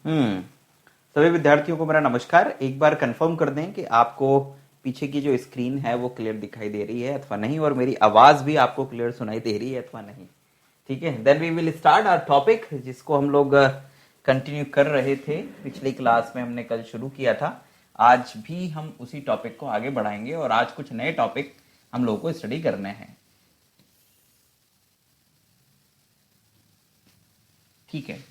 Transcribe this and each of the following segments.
हम्म सभी विद्यार्थियों को मेरा नमस्कार। एक बार कंफर्म कर दें कि आपको पीछे की जो स्क्रीन है वो क्लियर दिखाई दे रही है अथवा नहीं, और मेरी आवाज भी आपको क्लियर सुनाई दे रही है अथवा नहीं। ठीक है, then we will start our topic, जिसको हम लोग कंटिन्यू कर रहे थे। पिछली क्लास में हमने कल शुरू किया था, आज भी हम उसी टॉपिक को आगे बढ़ाएंगे और आज कुछ नए टॉपिक हम लोगों को स्टडी करने हैं। ठीक है,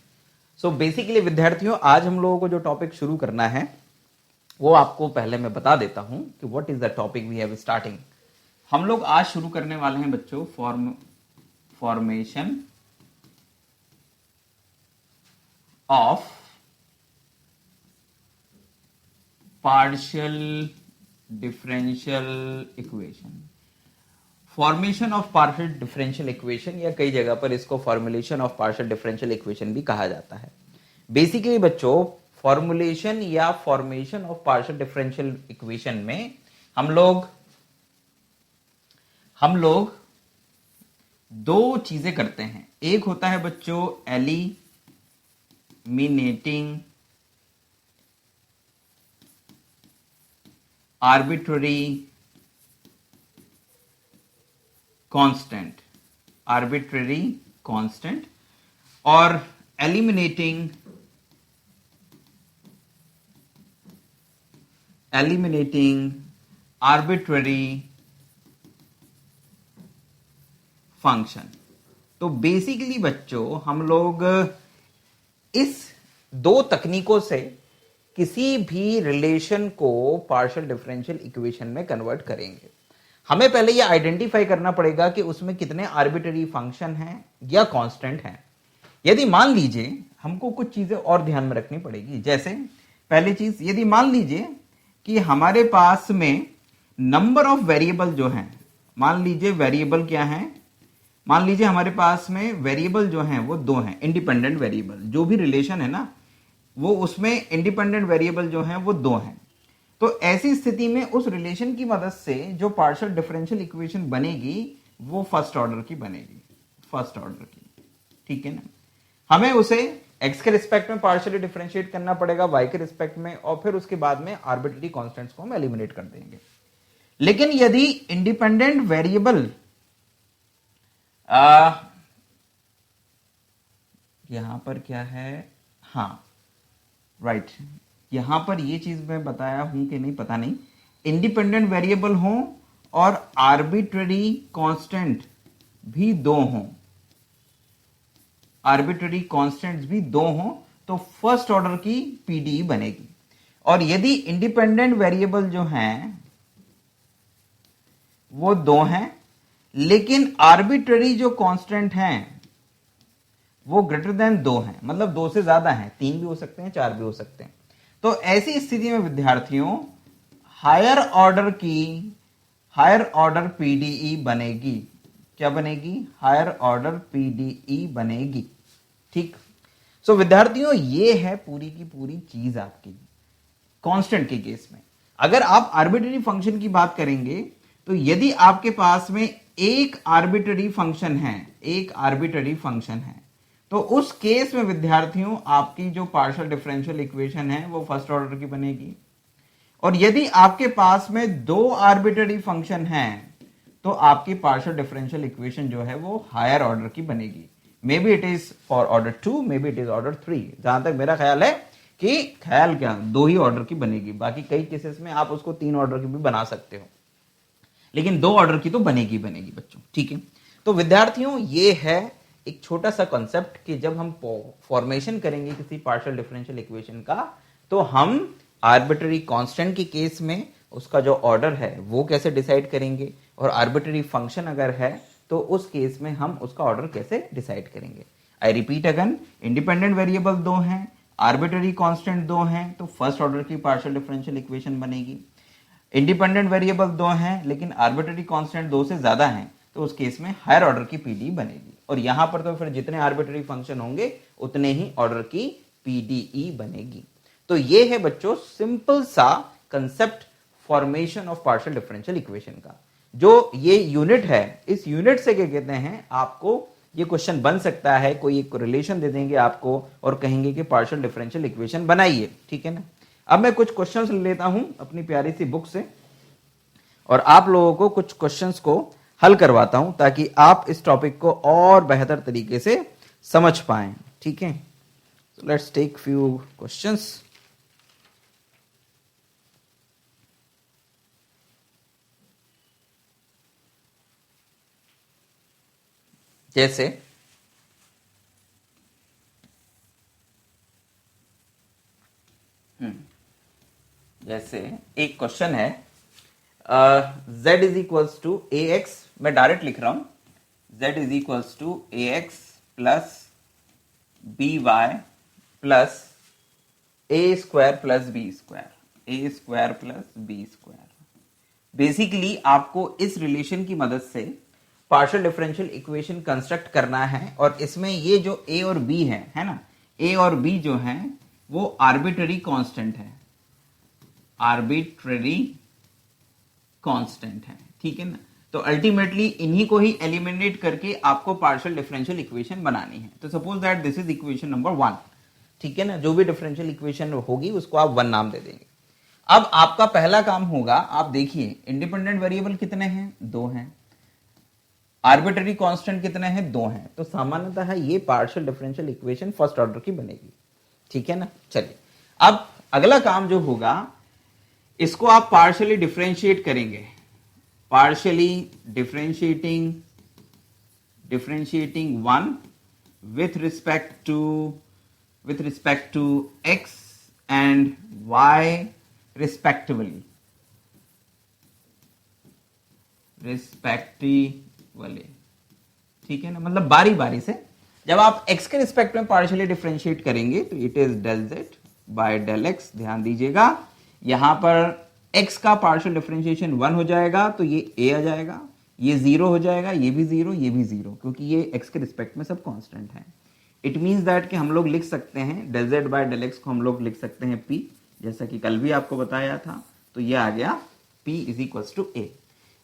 सो बेसिकली विद्यार्थियों, आज हम लोगों को जो टॉपिक शुरू करना है वो आपको पहले मैं बता देता हूं कि what is the topic we have starting. हम लोग आज शुरू करने वाले हैं बच्चों formation of partial differential equation. Formation of partial differential equation, या कई जगह पर इसको formulation of partial differential equation भी कहा जाता है। बेसिकली बच्चों, फॉर्मुलेशन या formation of partial differential equation में हम लोग दो चीजें करते हैं। एक होता है बच्चों एलिमिनेटिंग आर्बिट्ररी कांस्टेंट और eliminating arbitrary फंक्शन। तो बेसिकली बच्चों, हम लोग इस दो तकनीकों से किसी भी रिलेशन को पार्शियल डिफरेंशियल इक्वेशन में कन्वर्ट करेंगे। हमें पहले यह आइडेंटिफाई करना पड़ेगा कि उसमें कितने आर्बिट्ररी फंक्शन हैं या कांस्टेंट हैं। यदि मान लीजिए, हमको कुछ चीजें और ध्यान में रखनी पड़ेगी। जैसे पहली चीज, यदि मान लीजिए कि हमारे पास में नंबर ऑफ वेरिएबल जो हैं, मान लीजिए वेरिएबल क्या है, मान लीजिए हमारे पास में वेरिएबल जो हैं वो दो हैं, इंडिपेंडेंट वेरिएबल। जो भी रिलेशन है ना, वो उसमें इंडिपेंडेंट वेरिएबल जो हैं वो दो हैं। तो ऐसी स्थिति में उस रिलेशन की मदद से जो पार्शियल डिफरेंशियल इक्वेशन बनेगी वो फर्स्ट ऑर्डर की बनेगी, फर्स्ट ऑर्डर की। ठीक है ना, हमें उसे x के रिस्पेक्ट में पार्शियली डिफरेंशिएट करना पड़ेगा, y के रिस्पेक्ट में, और फिर उसके बाद में आर्बिट्ररी कांस्टेंट्स को हम एलिमिनेट कर देंगे। लेकिन यदि इंडिपेंडेंट वेरिएबल यहां पर क्या है, हाँ राइट, यहां पर ये चीज मैं बताया हूं कि नहीं पता नहीं, इंडिपेंडेंट वेरिएबल हो और आर्बिट्ररी कांस्टेंट भी दो हों, आर्बिट्ररी कांस्टेंट्स भी दो हों, तो फर्स्ट ऑर्डर की पीडीई बनेगी। और यदि इंडिपेंडेंट वेरिएबल जो हैं वो दो हैं, लेकिन आर्बिट्ररी जो कांस्टेंट हैं वो ग्रेटर देन दो हैं, मतलब दो से ज्यादा हैं, तीन भी हो सकते हैं, चार भी हो सकते हैं, तो ऐसी स्थिति में विद्यार्थियों हायर ऑर्डर पीडीई बनेगी। क्या बनेगी? हायर ऑर्डर पीडीई बनेगी। ठीक, सो विद्यार्थियों, ये है पूरी की पूरी चीज आपकी कांस्टेंट के केस में। अगर आप आर्बिट्ररी फंक्शन की बात करेंगे, तो यदि आपके पास में एक आर्बिट्ररी फंक्शन है, तो उस केस में विद्यार्थियों आपकी जो पार्शियल डिफरेंशियल इक्वेशन है वो फर्स्ट ऑर्डर की बनेगी। और यदि आपके पास में दो आर्बिट्ररी फंक्शन हैं, तो आपकी पार्शियल डिफरेंशियल इक्वेशन जो है वो हायर ऑर्डर की बनेगी। May be it is for order 2, may be it is order 3। जहां तक मेरा ख्याल है कि दो ही ऑर्डर की बनेगी। बाकी कई केसेस में आप उसको 3 ऑर्डर की भी बना सकते हो, लेकिन 2 ऑर्डर की तो बनेगी बच्चों। ठीक है, तो विद्यार्थियों, ये है एक छोटा सा कॉन्सेप्ट कि जब हम फॉर्मेशन करेंगे किसी पार्शियल डिफरेंशियल इक्वेशन का, तो हम आर्बिट्ररी कांस्टेंट के केस में उसका जो ऑर्डर है वो कैसे डिसाइड करेंगे, और आर्बिट्ररी फंक्शन अगर है तो उस केस में हम उसका ऑर्डर कैसे डिसाइड करेंगे। I repeat again, independent variable दो हैं, आर्बिट्ररी कांस्टेंट दो हैं, तो फर्स्ट ऑर्डर की पार्शियल डिफरेंशियल इक्वेशन बनेगी। इंडिपेंडेंट वेरिएबल दो हैं लेकिन आर्बिट्ररी कांस्टेंट दो से ज्यादा हैं, तो उस केस में हायर ऑर्डर की पीडी बनेगी। और यहां पर तो फिर जितने आर्बिट्ररी फंक्शन होंगे उतने ही ऑर्डर की पीडीई बनेगी। तो ये है बच्चों सिंपल सा concept formation of partial differential equation का। जो ये यूनिट है, इस यूनिट से क्या कहते हैं, आपको ये क्वेश्चन बन सकता है। कोई एक रिलेशन दे देंगे आपको और कहेंगे कि पार्शियल डिफरेंशियल इक्वेशन बनाइए, ठीक है ना। अब मैं कुछ क्वेश्चंस लेता हूं अपनी प्यारी सी बुक से और आप लोगों को कुछ क्वेश्चंस को हल करवाता हूं ताकि आप इस टॉपिक को और बेहतर तरीके से समझ पाएं, ठीक है। So let's take few questions. जैसे जैसे एक क्वेश्चन है z is equals to A X, मैं डायरेक्ट लिख रहा हूं z is equals to A X plus B Y plus A square plus B square, A square plus B square. Basically आपको इस रिलेशन की मदद से पार्शियल डिफरेंशियल इक्वेशन कंस्ट्रक्ट करना है और इसमें ये जो a और b है ना, a और b जो है वो आर्बिट्ररी कांस्टेंट है, आर्बिट्ररी कांस्टेंट है, ठीक है ना। तो अल्टीमेटली इन्हीं को ही एलिमिनेट करके आपको पार्शियल डिफरेंशियल इक्वेशन बनानी है। तो suppose that this is equation number 1, ठीक है ना। जो भी डिफरेंशियल इक्वेशन होगी उसको आप 1 नाम दे देंगे। अब आपका पहला काम होगा, आप देखिए इंडिपेंडेंट वेरिएबल कितने हैं, 2 हैं। आर्बिट्ररी कांस्टेंट कितने हैं, 2 हैं। तो सामान्यतः ये partial differential equation first order की बनेगी, ठीक है ना। चलिए अब अगला काम जो होगा, इसको आप पार्शियली डिफरेंशिएट करेंगे, partially differentiating 1 with respect to x and y respectively, ठीक है ना। मतलब बारी बारी से जब आप x के रिस्पेक्ट में पार्शियली डिफरेंशिएट करेंगे तो it is del z by del x। ध्यान दीजिएगा यहां पर x का पार्शियल डिफरेंशिएशन 1 हो जाएगा तो ये a आ जाएगा, ये 0 हो जाएगा, ये भी 0, ये भी 0, क्योंकि ये x के रिस्पेक्ट में सब कांस्टेंट है। इट मींस दैट कि हम लोग लिख सकते हैं del z by del x को हम लोग लिख सकते हैं p, जैसा कि कल भी आपको बताया था। तो ये आ गया p is equals to a।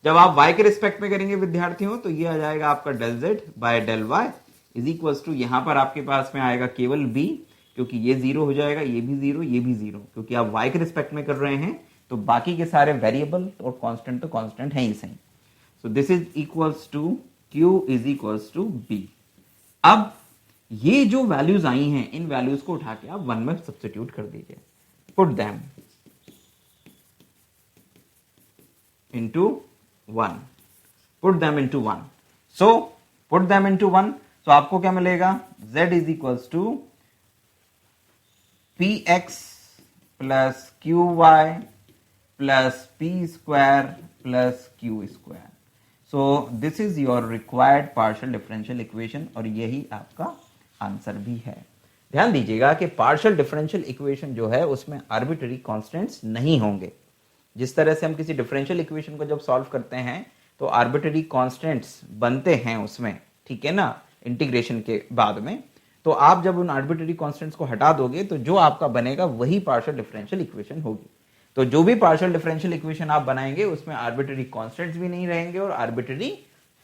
जब आप y के रिस्पेक्ट में करेंगे विद्यार्थियों तो ये आ जाएगा आपका del z by del y is equals to, यहां पर आपके पास में आएगा केवल b, क्योंकि ये 0 हो जाएगा, ये भी 0, ये भी 0, क्योंकि आप y के रिस्पेक्ट में कर रहे हैं तो बाकी के सारे वेरिएबल और कांस्टेंट तो कांस्टेंट है ही सही। So this is equals to q is equals to b। अब ये जो वैल्यूज आई हैं इन वैल्यूज को उठा के आप 1 में सब्स्टिट्यूट कर दीजिए, put them into 1, put them into 1। So put them into 1, तो आपको क्या मिलेगा, z is equals to px plus qy plus p square plus q square. So this is your required partial differential equation और यही आपका answer भी है। ध्यान दीजिएगा कि पार्शियल डिफरेंशियल इक्वेशन जो है उसमें आर्बिट्ररी कांस्टेंट्स नहीं होंगे। जिस तरह से हम किसी डिफरेंशियल इक्वेशन को जब सॉल्व करते हैं तो आर्बिट्ररी कांस्टेंट्स बनते हैं उसमें, ठीक है ना, इंटीग्रेशन के बाद में। तो आप जब उन आर्बिट्ररी कांस्टेंट्स को हटा दोगे तो जो आपका बनेगा वही पार्शियल डिफरेंशियल इक्वेशन होगी। तो जो भी पार्शियल डिफरेंशियल इक्वेशन आप बनाएंगे उसमें आर्बिट्ररी कांस्टेंट्स भी नहीं रहेंगे और आर्बिट्ररी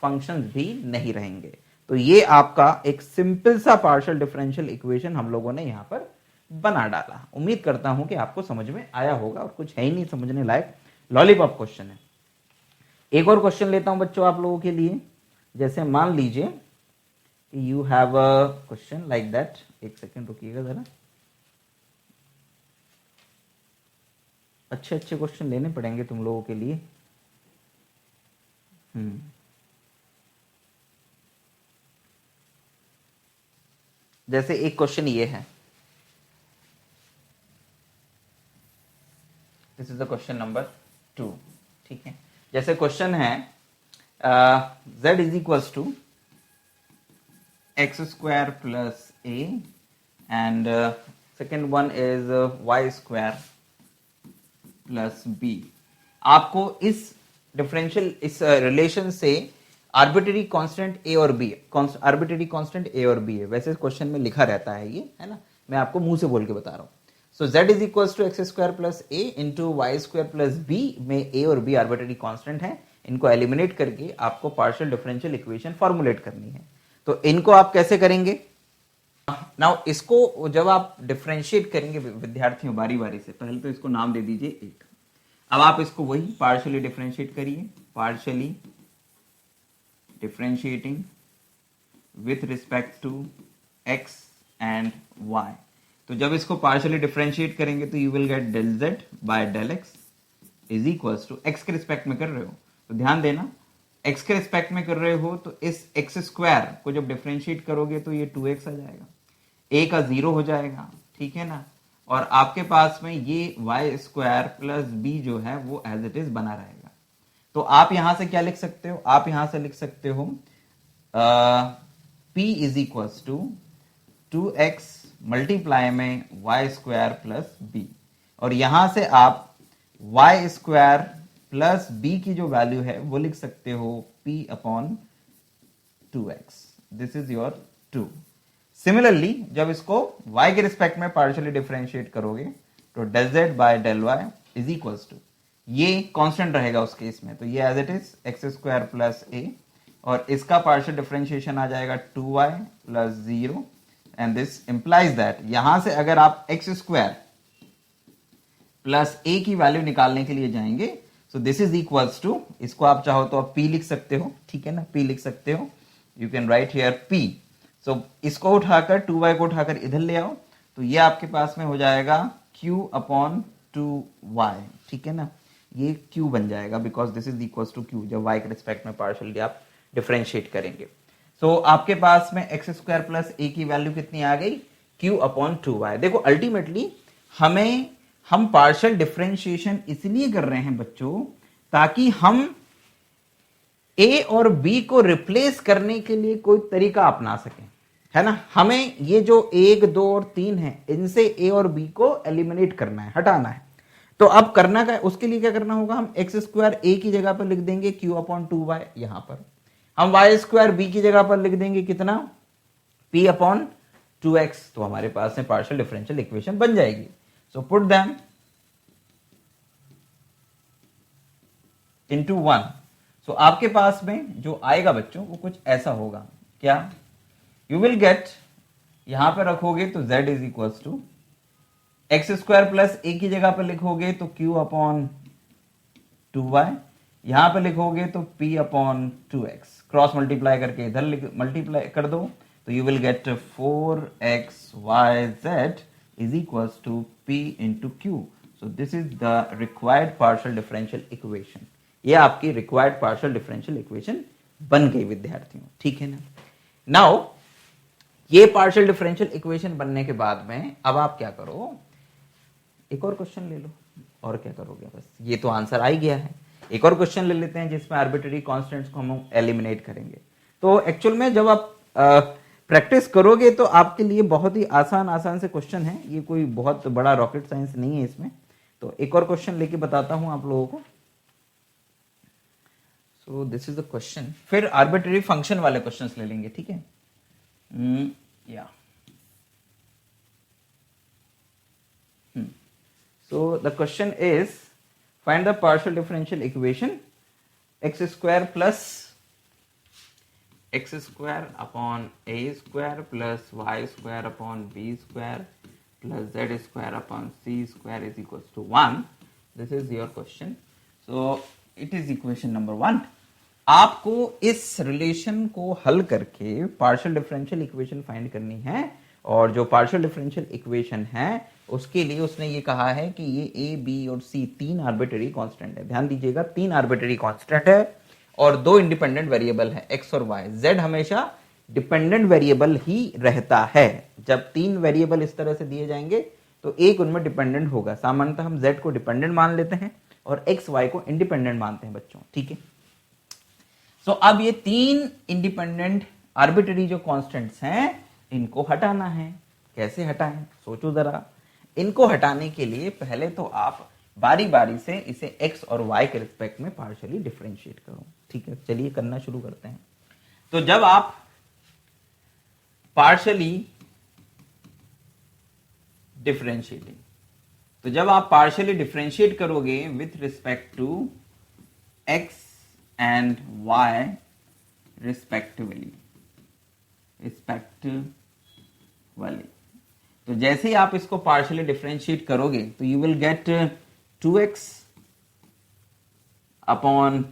फंक्शंस भी नहीं रहेंगे। तो ये आपका एक सिंपल सा पार्शियल डिफरेंशियल इक्वेशन हम लोगों ने यहां पर बना डाला। उम्मीद करता हूं कि आपको समझ में आया होगा और कुछ है ही नहीं समझने लायक, लॉलीपॉप क्वेश्चन है। एक और क्वेश्चन लेता हूं बच्चों आप लोगों के लिए। जैसे मान लीजिए कि you have a question like that, एक सेकेंड रुकिएगा जरा, अच्छे अच्छे क्वेश्चन लेने पड़ेंगे तुम लोगों के लिए। जैसे एक क्वेश्चन ये है, this is the question number 2, ठीक है। जैसे क्वेश्चन है z is equals to x square plus a and second one is y square plus b. आपको इस डिफरेंशियल इस रिलेशन से आर्बिट्ररी कांस्टेंट ए और बी, आर्बिट्ररी कांस्टेंट ए और बी है, वैसे क्वेश्चन में लिखा रहता है ये, है ना, मैं आपको मुंह से बोल के बता रहा हूं। So z is equals to x square plus a into y square plus b में a और b आर्बिट्ररी कांस्टेंट है। इनको एलिमिनेट करके आपको पार्शियल डिफरेंशियल इक्वेशन फॉर्मुलेट करनी है। तो इनको आप कैसे करेंगे? नाउ इसको जब आप डिफरेंशिएट करेंगे विद्यार्थियों बारी बारी से, पहले तो इसको नाम दे दीजिए एक। अब आप इसको वही पार्शियली डिफरेंशिएट करिए, partially differentiating with respect to x and y। तो जब इसको पार्शियली डिफरेंशिएट करेंगे तो you will get del z by del x is equals to, x के रिस्पेक्ट में कर रहे हो तो ध्यान देना, x के रिस्पेक्ट में कर रहे हो तो इस x स्क्वायर को जब डिफरेंशिएट करोगे तो ये 2x आ जाएगा, a का 0 हो जाएगा, ठीक है ना, और आपके पास में ये y स्क्वायर प्लस b जो है वो एज इट इज बना रहेगा। तो आप यहां से क्या लिख सकते हो? आप यहां से लिख सकते हो p is equals to 2x multiply में y स्क्वायर प्लस b, और यहां से आप y स्क्वायर प्लस b की जो वैल्यू है वो लिख सकते हो p upon 2x। This is your 2। Similarly जब इसको y के रिस्पेक्ट में पार्शियली डिफरेंशिएट करोगे तो del z by del y is equals to, ये कांस्टेंट रहेगा उस केस में, तो ये as it is x square plus a, और इसका पार्शियल डिफरेंशिएशन आ जाएगा 2y प्लस 0, एंड दिस इंप्लाइज दैट यहां से अगर आप एक्स स्क्वायर प्लस a की वैल्यू निकालने के लिए जाएंगे so this is equals to, इसको आप चाहो तो आप p लिख सकते हो, ठीक है ना, p लिख सकते हो, you can right here p। सो इसको उठाकर 2y को उठाकर इधर ले आओ तो ये आपके पास में हो जाएगा q अपॉन 2y, ठीक है ना, ये q बन जाएगा because this is equals to q जब y के रिस्पेक्ट में पार्शियली आप डिफरेंशिएट करेंगे। सो आपके पास में एक्स स्क्वायर प्लस a की वैल्यू कितनी आ गई? q upon 2y। देखो अल्टीमेटली हम पार्शियल डिफरेंशिएशन इसलिए कर रहे हैं बच्चों ताकि हम a और b को रिप्लेस करने के लिए कोई तरीका अपना सकें, है ना। हमें ये जो 1, 2 और 3 है इनसे a और b को एलिमिनेट करना है, हटाना है। तो अब करना क्या, उसके लिए क्या करना होगा, हम एक्स स्क्वायर a की जगह पर लिख देंगे q अपॉन 2y, यहां पर हम y स्क्वायर b की जगह पर लिख देंगे कितना, p अपॉन 2x, तो हमारे पास में पार्शियल डिफरेंशियल इक्वेशन बन जाएगी। सो पुट देम इनटू 1। सो आपके पास में जो आएगा बच्चों वो कुछ ऐसा होगा, क्या, यू विल गेट, यहां पर रखोगे तो z is equals to x square plus a की जगह पर लिखोगे तो q अपॉन 2y, यहां पर लिखोगे तो p upon 2x, cross multiply करके इधर मल्टीप्लाई कर दो तो you will get 4xyz is equals to p into q। So this is the required partial differential equation. ये आपकी रिक्वायर्ड पार्शियल डिफरेंशियल इक्वेशन बन गई विद्यार्थियों, ठीक है ना। नाउ ये पार्शियल डिफरेंशियल इक्वेशन बनने के बाद में अब आप क्या करो, एक और क्वेश्चन ले लो, और क्या करोगे, बस ये तो आंसर आ ही गया है। एक और क्वेश्चन ले लेते हैं जिसमें आर्बिट्ररी कांस्टेंट्स को हम एलिमिनेट करेंगे। तो एक्चुअल में जब आप प्रैक्टिस करोगे तो आपके लिए बहुत ही आसान से क्वेश्चन है, ये कोई बहुत बड़ा रॉकेट साइंस नहीं है इसमें। तो एक और क्वेश्चन लेके बताता हूं आप लोगों को। सो दिस इज द क्वेश्चन, फिर आर्बिट्ररी फंक्शन वाले क्वेश्चंस ले लेंगे, ठीक है। या so the question is find the partial differential equation x square plus x square upon a square plus y square upon b square plus z square upon c square is equals to 1. This is your question. So it is equation number 1. आपको इस relation को हल करके partial differential equation find करनी है, और जो partial differential equation है उसके लिए उसने ये कहा है कि ये a, b और c तीन आर्बिट्ररी कांस्टेंट है। ध्यान दीजिएगा, तीन आर्बिट्ररी कांस्टेंट है और दो इंडिपेंडेंट वेरिएबल है x और y। z हमेशा डिपेंडेंट वेरिएबल ही रहता है। जब तीन वेरिएबल इस तरह से दिए जाएंगे तो एक उनमें डिपेंडेंट होगा। सामान्यतः हम z को डिपेंडेंट मान लेते हैं और x, y को इंडिपेंडेंट मानते हैं बच्चों, ठीक है। सो अब ये तीन इंडिपेंडेंट आर्बिट्ररी जो कांस्टेंट्स हैं इनको हटाना है। कैसे हटाएं, सोचो जरा। इनको हटाने के लिए पहले तो आप बारी बारी से इसे x और y के रिस्पेक्ट में पार्शियली डिफरेंशिएट करो, ठीक है। चलिए करना शुरू करते हैं। तो जब आप पार्शियली डिफरेंशिएट करोगे with respect to x and y respectively, respectively. तो जैसे ही आप इसको पार्शियली डिफरेंशिएट करोगे तो you will get 2x upon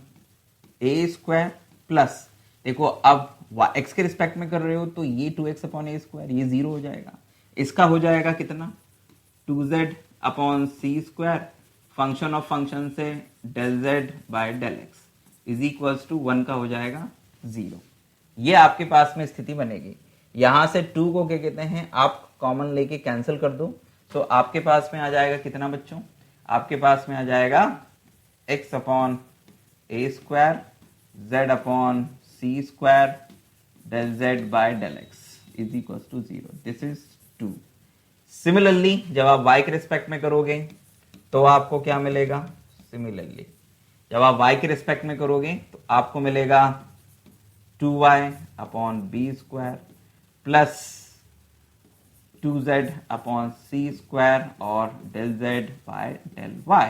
a square plus, देखो अब x के रिस्पेक्ट में कर रहे हो तो ये 2x अपॉन ए स्क्वायर ये 0 हो जाएगा, इसका हो जाएगा कितना 2z upon C square, function of function से del z by del x is equals to 1 का हो जाएगा 0। ये आपके पास में स्थिति बनेगी। यहां से 2 को क्या कहते हैं आप कॉमन लेके कैंसिल कर दो, तो आपके पास में आ जाएगा कितना बच्चों, आपके पास में आ जाएगा x upon a square z upon C square del z by del x is equal to 0। This is 2। Similarly जब आप y के रिस्पेक्ट में करोगे तो आपको क्या मिलेगा, सिमिलरली जब आप y के रिस्पेक्ट में करोगे तो आपको मिलेगा 2y upon B square plus 2z upon सी स्क्वायर और del z by del y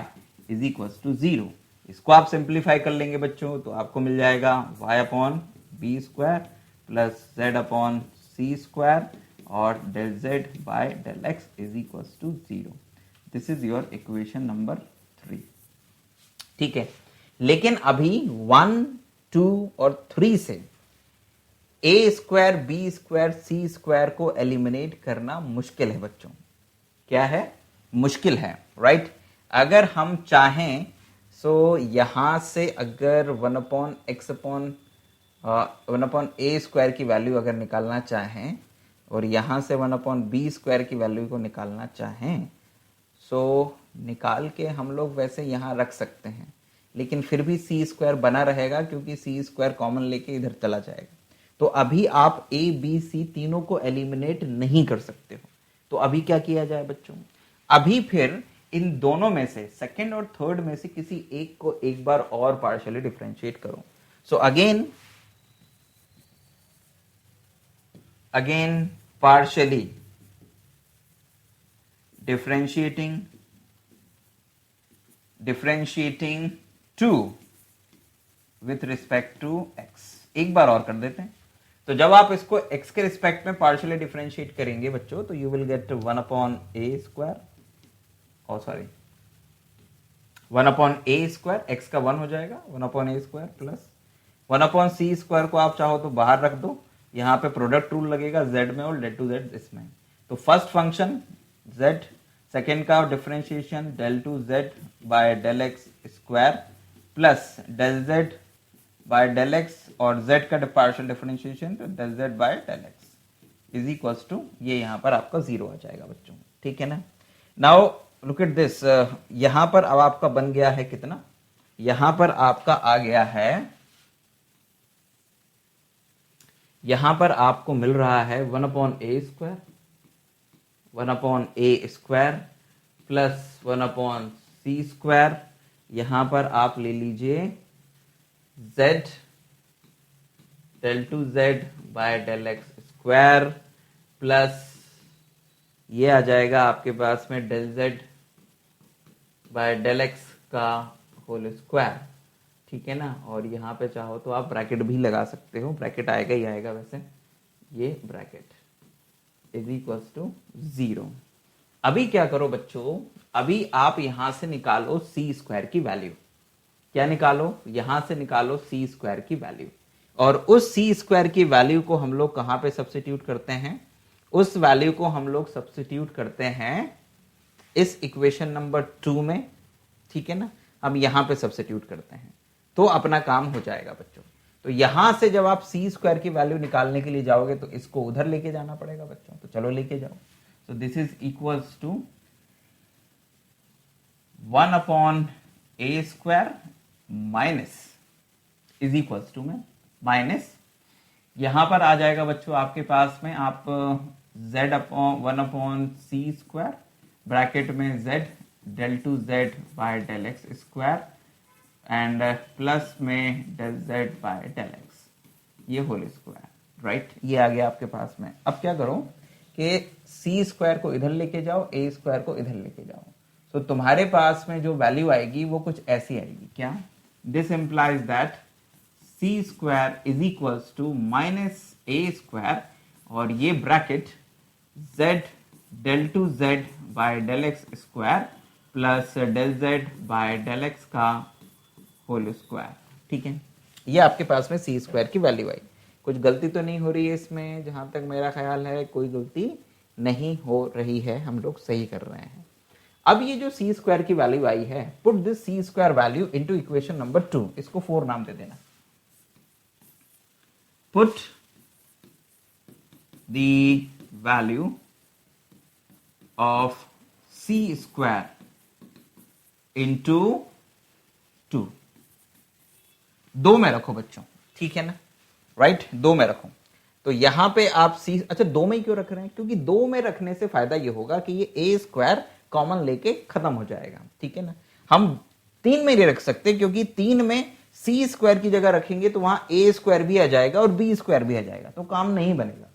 is equal to 0। इसको आप सिंप्लीफाई कर लेंगे बच्चों तो आपको मिल जाएगा y upon B square plus z upon सी स्क्वायर और del z by del x is equal to 0। This is your equation number 3। ठीक है, लेकिन अभी 1, 2 और 3 से ए स्क्वायर बी स्क्वायर सी स्क्वायर को एलिमिनेट करना मुश्किल है बच्चों। क्या है, मुश्किल है, राइट। अगर हम चाहें सो यहां से अगर 1 upon x upon 1 upon a square की वैल्यू अगर निकालना चाहें और यहां से 1 अपॉन बी स्क्वायर की वैल्यू को निकालना चाहें सो निकाल के हम लोग वैसे यहां रख सकते हैं, लेकिन फिर भी सी स्क्वायर बना रहेगा क्योंकि सी स्क्वायर कॉमन लेके इधर चला जाएगा। तो अभी आप ए बी सी तीनों को एलिमिनेट नहीं कर सकते हो। तो अभी क्या किया जाए बच्चों, अभी फिर इन दोनों में से सेकंड और थर्ड में से किसी एक को एक बार और पार्शियली डिफरेंशिएट करो। So again partially differentiating 2 with respect to x। एक बार और कर देते हैं। तो जब आप इसको x के रिस्पेक्ट में पार्शियली डिफरेंशिएट करेंगे बच्चों तो you will gate 1 upon a square और sorry 1 upon a square, x का 1 हो जाएगा 1 upon a square plus 1 upon C square को आप चाहो तो बाहर रख दो, यहां पे प्रोडक्ट रूल लगेगा z में और डेल टू z इसमें। तो फर्स्ट फंक्शन z, सेकेंड का differentiation del two z by del x square plus del z by del x और z का पार्शियल डिफरेंशिएशन तो del z by del x is equals to, ये यहां पर आपका 0 आ जाएगा बच्चों। ठीक है ना। नाउ लुक एट दिस, यहां पर अब आपका बन गया है कितना, यहां पर आपका आ गया है, यहां पर आपको मिल रहा है 1 upon a square 1 upon a square plus 1 upon C square, यहां पर आप ले लीजिए z del two z by del x square plus ये आ जाएगा आपके पास में del z by del x का होल स्क्वायर। ठीक है ना, और यहां पे चाहो तो आप ब्रैकेट भी लगा सकते हो, ब्रैकेट आएगा ही आएगा वैसे, ये ब्रैकेट इज इक्वल्स टू 0। अभी क्या करो बच्चों, अभी आप यहां से निकालो सी स्क्वायर की वैल्यू। क्या निकालो, यहां से निकालो सी स्क्वायर की वैल्यू, और उस सी स्क्वायर की वैल्यू को हम लोग कहां पे सब्स्टिट्यूट करते हैं, उस वैल्यू को हम लोग सब्स्टिट्यूट करते हैं इस इक्वेशन नंबर 2 में। ठीक है ना, हम यहां पे सब्स्टिट्यूट करते हैं तो अपना काम हो जाएगा बच्चों। तो यहां से जब आप सी स्क्वायर की वैल्यू निकालने के लिए जाओगे तो इसको उधर लेके जाना पड़ेगा बच्चों, तो चलो लेके जाओ। So this is equals to 1 upon a square minus is equals to में माइनस, यहां पर आ जाएगा बच्चों आपके पास में आप z अपॉन 1 अपॉन सी स्क्वायर ब्रैकेट में z del two z by del x square and plus में del z by del X, ये होल स्क्वायर, राइट। ये आ गया आपके पास में। अब क्या करो कि सी स्क्वायर को इधर लेके जाओ, ए स्क्वायर को इधर लेके जाओ, तो तुम्हारे पास में जो वैल्यू आएगी वो कुछ ऐसी आएगी। क्या, this implies that c square is equals to minus a square और ये bracket z del two z by del x square plus del z by del x का होल स्क्वायर। ठीक है, ये आपके पास में सी स्क्वायर की वैल्यू आई। कुछ गलती तो नहीं हो रही है इसमें, जहां तक मेरा ख्याल है कोई गलती नहीं हो रही है, हम लोग सही कर रहे हैं। अब ये जो सी स्क्वायर की वैल्यू आई है, put this c square value into equation number 2, इसको 4 नाम दे देना। Put the value of c square into 2, 2 में रखो बच्चों, ठीक है ना, राइट, 2 में रखो। तो यहां पे आप सी, अच्छा 2 में क्यों रख रहे हैं, क्योंकि 2 में रखने से फायदा ये होगा कि ये ए स्क्वायर कॉमन लेके खत्म हो जाएगा, ठीक है ना। हम 3 में नहीं रख सकते, क्योंकि 3 में सी स्क्वायर की जगह रखेंगे तो वहां ए स्क्वायर भी आ जाएगा और बी स्क्वायर भी आ जाएगा, तो काम नहीं बनेगा,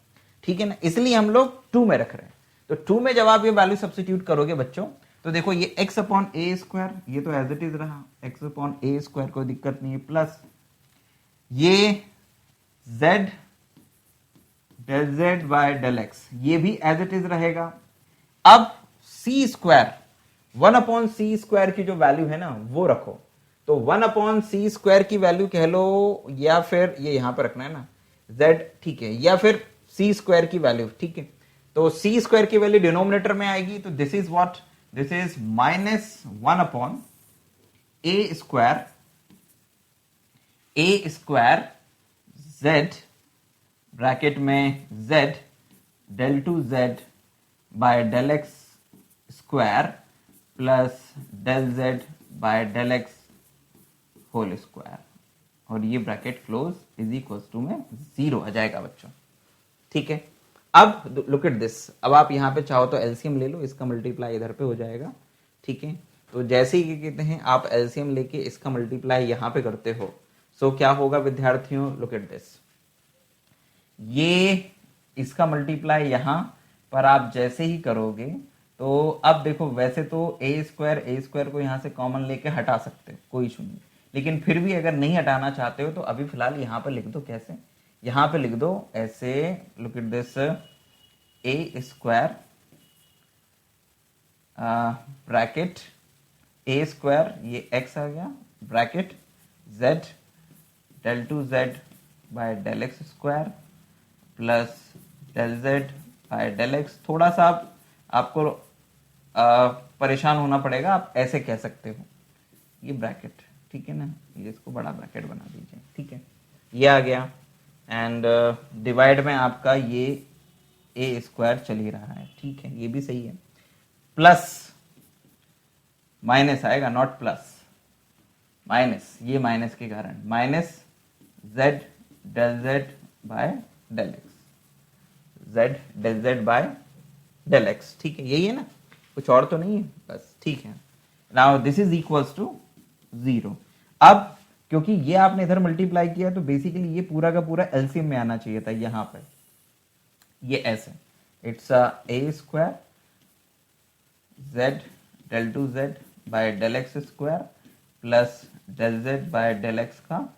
ठीक है ना। इसलिए हम लोग 2 में रख रहे हैं। तो 2 में जब आप ये वैल्यू सब्स्टिट्यूट करोगे बच्चों, तो देखो ये x अपॉन ए स्क्वायर, ये तो एज इट इज रहा, x अपॉन ए स्क्वायर, कोई दिक्कत नहीं है, प्लस ये z del z by del x, ये भी एज इट इज रहेगा। अब सी स्क्वायर, 1 अपॉन सी स्क्वायर की जो वैल्यू है ना वो रखो, तो 1 अपॉन सी स्क्वायर की वैल्यू कह लो, या फिर ये यहां पर रखना है ना z, ठीक है, या फिर सी स्क्वायर की वैल्यू, ठीक है। तो सी स्क्वायर की वैल्यू डिनोमिनेटर में आएगी, तो this is what, this is -1 upon a square z bracket में z del two z by del x square plus del z by del x whole square, और ये bracket close is equal to में 0 आ जाएगा बच्चों, ठीक है। अब look at this, अब आप यहां पे चाहो तो एलसीएम ले लो, इसका मल्टीप्लाई इधर पे हो जाएगा, ठीक है। तो जैसे ही कहते हैं आप एलसीएम लेके इसका मल्टीप्लाई यहां पे करते हो, सो क्या होगा विद्यार्थियों, लुक एट दिस, ये इसका मल्टीप्लाई यहां पर आप जैसे ही करोगे, तो अब देखो वैसे तो ए स्क्वायर को यहां से कॉमन लेके हटा सकते हो, कोई इशू नहीं, लेकिन फिर भी अगर नहीं हटाना चाहते हो तो अभी फिलहाल यहां पर लिख दो, कैसे, यहां पे लिख दो ऐसे, look at this, a square bracket a square, ये एक्स आ गया, bracket z del two z by del x square plus del z by del x. थोड़ा सा आपको परेशान होना पड़ेगा, आप ऐसे कह सकते हो, ये ब्रैकेट, ठीक है ना, ये इसको बड़ा ब्रैकेट बना दीजिए, ठीक है, ये आ गया, एंड डिवाइड में आपका ये ए स्क्वायर चल ही रहा है, ठीक है, ये भी सही है, प्लस माइनस आएगा, नॉट प्लस, माइनस, ये माइनस के कारण minus z del z by del x, z del z by del x, ठीक है, यही है ना, कुछ और तो नहीं है, बस, ठीक है। Now this is equals to 0। अब क्योंकि ये आपने इधर मल्टीप्लाई किया, तो बेसिकली ये पूरा का पूरा एलसीएम में आना चाहिए था, यहां पर ये ऐसे, it's a square z del two z by del x square plus del z by del x का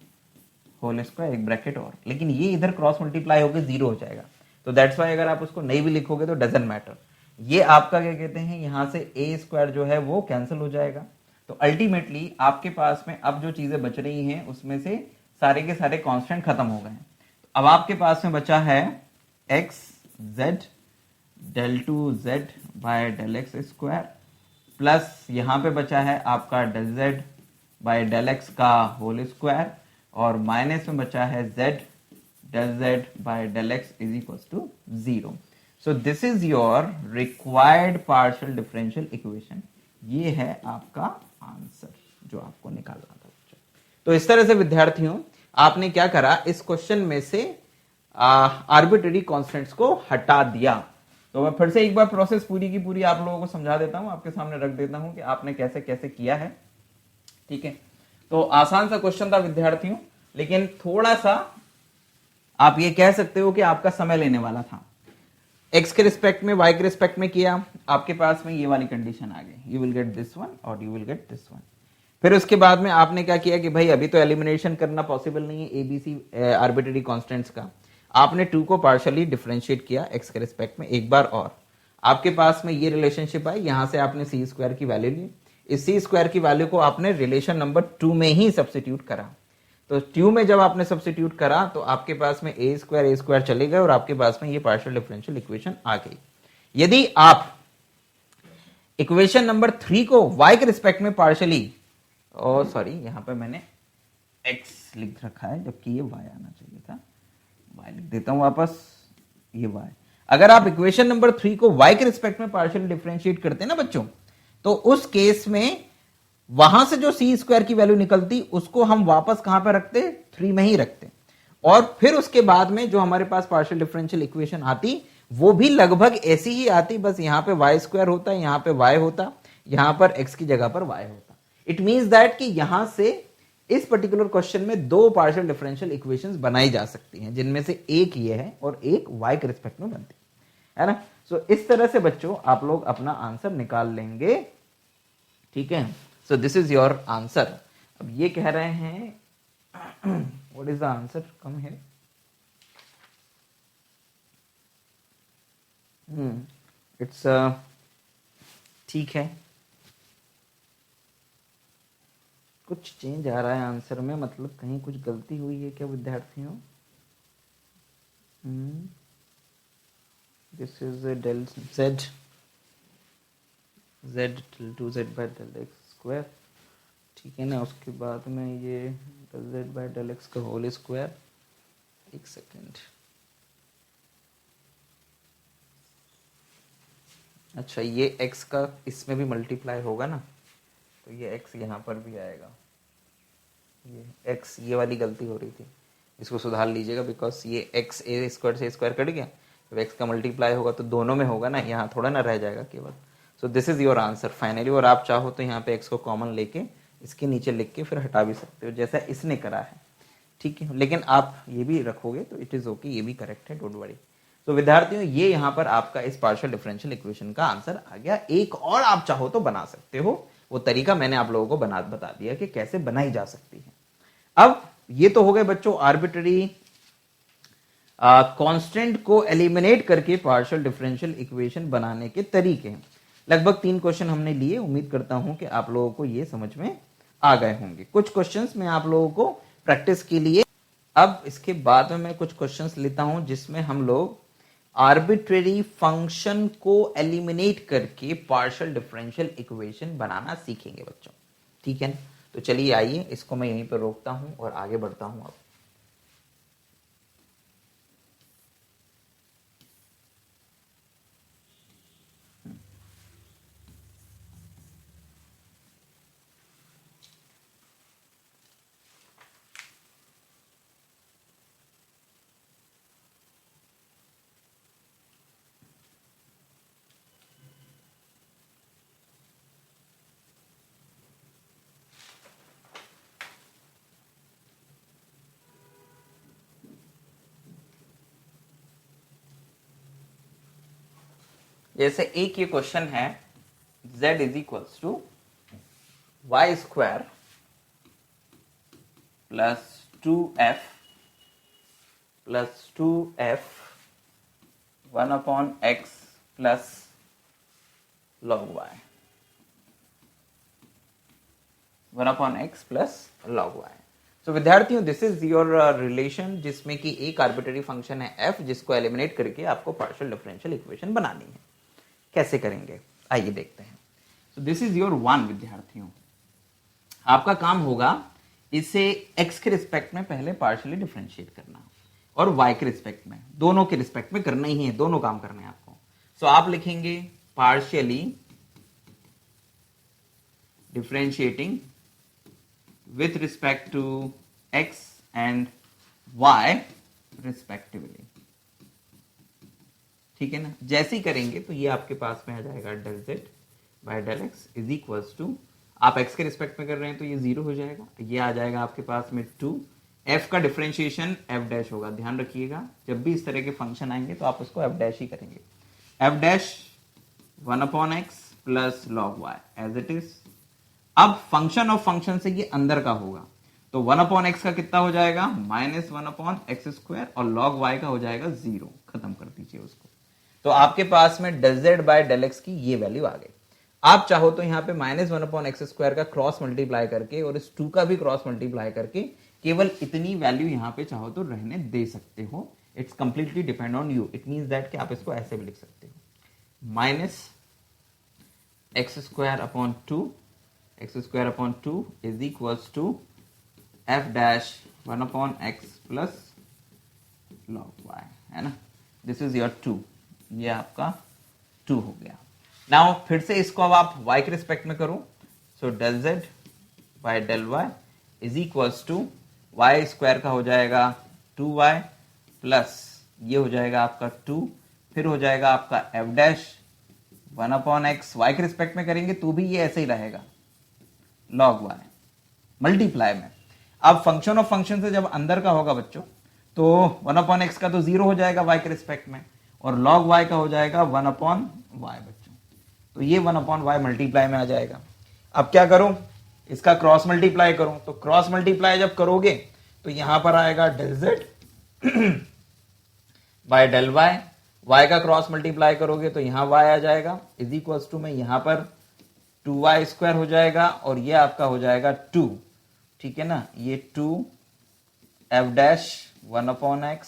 होल स्क्वायर, एक ब्रैकेट और, लेकिन ये इधर क्रॉस मल्टीप्लाई होकर 0 हो जाएगा, तो दैट्स वाई अगर आप उसको नहीं भी लिखोगे तो डजंट मैटर, ये आपका क्या कहते हैं, यहां से ए स्क्वायर जो है वो कैंसिल हो जाएगा। तो अल्टीमेटली आपके पास में अब जो चीजें बच रही हैं उसमें से सारे के सारे कांस्टेंट खत्म हो गए हैं। तो अब आपके पास में बचा है x z del two z by del x square plus यहां पे बचा है आपका del z by del x का होल स्क्वायर, और माइनस में बचा है z del z by del x is equals to 0. So this is your required partial differential equation. ये है आपका आंसर जो आपको निकालना था बच्चों। तो इस तरह से विद्यार्थियों आपने क्या करा, इस क्वेश्चन में से आर्बिट्रेरी कॉन्स्टेंट्स को हटा दिया। तो मैं फिर से एक बार प्रोसेस पूरी की पूरी आप लोगों को समझा देता हूं, आपके सामने रख देता हूं कि आपने कैसे कैसे किया है, ठीक है। तो आसान सा क्वेश्चन था विद्यार्थियों, लेकिन थोड़ा सा आप ये कह सकते हो कि आपका समय लेने वाला था। एक्स के रिस्पेक्ट में, वाई के रिस्पेक्ट में किया, आपके पास में ये वाली कंडीशन आ गई, you will get this one और you will get this one. फिर उसके बाद में आपने क्या किया कि भाई अभी तो एलिमिनेशन करना पॉसिबल नहीं है एबीसी आर्बिट्रेरी कांस्टेंट्स का, आपने 2 को पार्शियली डिफरेंशिएट किया x के रिस्पेक्ट में एक बार, और आपके पास में ये रिलेशनशिप आई, यहां से आपने सी स्क्वायर की वैल्यू ली, इस सी स्क्वायर की वैल्यू को आपने रिलेशन नंबर 2 में ही सब्स्टिट्यूट करा। तो 2 में जब आपने सब्स्टिट्यूट करा तो आपके पास में ए स्क्वायर चले गए और आपके पास में ये पार्शियल डिफरेंशियल इक्वेशन आ गई। यदि आप इक्वेशन नंबर 3 को y के रिस्पेक्ट में पार्शियली, सॉरी यहां पर मैंने x लिख रखा है जबकि ये y आना चाहिए था, y लिख देता हूं वापस, ये y। अगर आप इक्वेशन नंबर 3 को y के रिस्पेक्ट में पार्शियल डिफरेंशिएट करते हैं ना बच्चों, तो उस केस में वहां से जो सी स्क्वायर की वैल्यू निकलती उसको हम वापस कहां पर रखते, 3 में ही रखते, और फिर उसके बाद में जो हमारे पास पार्शियल डिफरेंशियल इक्वेशन आती वो भी लगभग ऐसी ही आती, बस यहां पे y स्क्वायर होता, यहां पे y होता, यहां पर x की जगह पर y होता। इट मींस दैट कि यहां से इस पर्टिकुलर क्वेश्चन में 2 पार्शियल डिफरेंशियल इक्वेशंस बनाई जा सकती हैं, जिनमें से एक ये है और एक y के रिस्पेक्ट में बनती है ना। सो इस तरह से बच्चों आप लोग अपना आंसर निकाल लेंगे, ठीक है। सो दिस इज योर आंसर। अब ये कह रहे हैं व्हाट इज द आंसर, कम है, इट्स ठीक है, कुछ चेंज आ रहा है आंसर में, मतलब कहीं कुछ गलती हुई है क्या विद्यार्थियों। This is del z, z two z by del x square, ठीक है ना। उसके बाद में ये del z by del x का होल स्क्वायर, एक सेकेंड, अच्छा ये x का इसमें भी मल्टीप्लाई होगा ना, तो ये x यहाँ पर भी आएगा, ये x, ये वाली गलती हो रही थी, इसको सुधार लीजिएगा, बिकॉज ये x ए स्क्वायर से स्क्वायर कट गया, जब x का मल्टीप्लाई होगा तो दोनों में होगा ना, यहाँ थोड़ा ना रह जाएगा केवल। सो this is your answer finally. और आप चाहो तो यहाँ पे x को कॉमन लेके इसके नीचे लिख के फिर हटा भी सकते हो, जैसा इसने करा है, ठीक है। लेकिन आप ये भी रखोगे तो इट इज ओके, ये भी करेक्ट है, डोंट वरी। तो विद्यार्थियों ये यहाँ पर आपका इस पार्शियल डिफरेंशियल इक्वेशन का आंसर आ गया। एक और आप चाहो तो बना सकते हो, वो तरीका मैंने आप लोगों को बता दिया कि कैसे बनाई जा सकती है। अब ये तो हो गए बच्चों आर्बिट्ररी कांस्टेंट को एलिमिनेट करके पार्शियल डिफरेंशियल इक्वेशन बनाने के तरीके हैं। लगभग 3 क्वेश्चन हमने लिए, उम्मीद करता हूं कि आप लोगों को ये समझ में आ गए होंगे। कुछ क्वेश्चंस मैं आप लोगों को प्रैक्टिस के लिए, अब इसके बाद में मैं कुछ क्वेश्चंस लेता हूं जिसमें हम लोग आर्बिट्रेरी फंक्शन को एलिमिनेट करके पार्शियल डिफरेंशियल इक्वेशन बनाना सीखेंगे बच्चों, ठीक है। तो चलिए आइए, इसको मैं यहीं पर रोकता हूं और आगे बढ़ता हूं। अब जैसे एक ये क्वेश्चन है, z is equals to y square plus 2f plus 2f 1/x plus log y, 1/x plus log y। तो विद्यार्थियों दिस इज योर रिलेशन, जिसमें कि एक आर्बिट्ररी फंक्शन है f, जिसको एलिमिनेट करके आपको पार्शियल डिफरेंशियल इक्वेशन बनानी है। कैसे करेंगे आइए देखते हैं। सो दिस इज योर 1 विद्यार्थियों, आपका काम होगा इसे x के रिस्पेक्ट में पहले पार्शियली डिफरेंशिएट करना और y के रिस्पेक्ट में, दोनों के रिस्पेक्ट में करना ही है, दोनों काम करने हैं आपको। सो आप लिखेंगे partially differentiating with respect to x and y respectively, ठीक है ना। जैसे ही करेंगे तो ये आपके पास में आ जाएगा del z by del x is equals to, आप x के रिस्पेक्ट में कर रहे हैं तो ये 0 हो जाएगा, ये आ जाएगा आपके पास में 2, f का डिफरेंशिएशन f डैश होगा। ध्यान रखिएगा जब भी इस तरह के फंक्शन आएंगे तो आप उसको f डैश ही करेंगे, f dash 1/x plus log y as it is. अब फंक्शन ऑफ फंक्शन से ये अंदर का होगा, तो 1/x का कितना हो जाएगा, -1/x² और log y का हो जाएगा 0। खत्म कर दीजिए उसको। तो आपके पास में del z by del x की ये वैल्यू आ गई। आप चाहो तो यहाँ पे -1/x² का क्रॉस मल्टीप्लाई करके और इस 2 का भी क्रॉस मल्टीप्लाई करके केवल इतनी वैल्यू यहाँ पे चाहो तो रहने दे सकते हो। It's completely depend on you. It means that कि आप इसको ऐसे भी लिख सकते हो, -x² upon 2 is equals to f'(1/x plus log y, है ना। दिस इज योर 2, ये आपका 2 हो गया। नाउ फिर से इसको अब आप y के रिस्पेक्ट में करो। So del z by del y is equals to y square का हो जाएगा 2y प्लस ये हो जाएगा आपका 2, फिर हो जाएगा आपका f'(1/x) y के रिस्पेक्ट में करेंगे तो भी ये ऐसे ही रहेगा log y मल्टीप्लाई में। अब फंक्शन ऑफ फंक्शन से जब अंदर का होगा बच्चों तो 1/x का तो 0 हो जाएगा y के रिस्पेक्ट में और log y का हो जाएगा 1/y बच्चों। तो ये 1/y मल्टीप्लाई में आ जाएगा। अब क्या करो, इसका क्रॉस मल्टीप्लाई करो। तो क्रॉस मल्टीप्लाई जब करोगे तो यहां पर आएगा del z by del y, y का क्रॉस मल्टीप्लाई करोगे तो यहां y आ जाएगा इज इक्वल्स टू में यहां पर 2y² हो जाएगा और ये आपका हो जाएगा 2, ठीक है ना। ये 2f'(1/x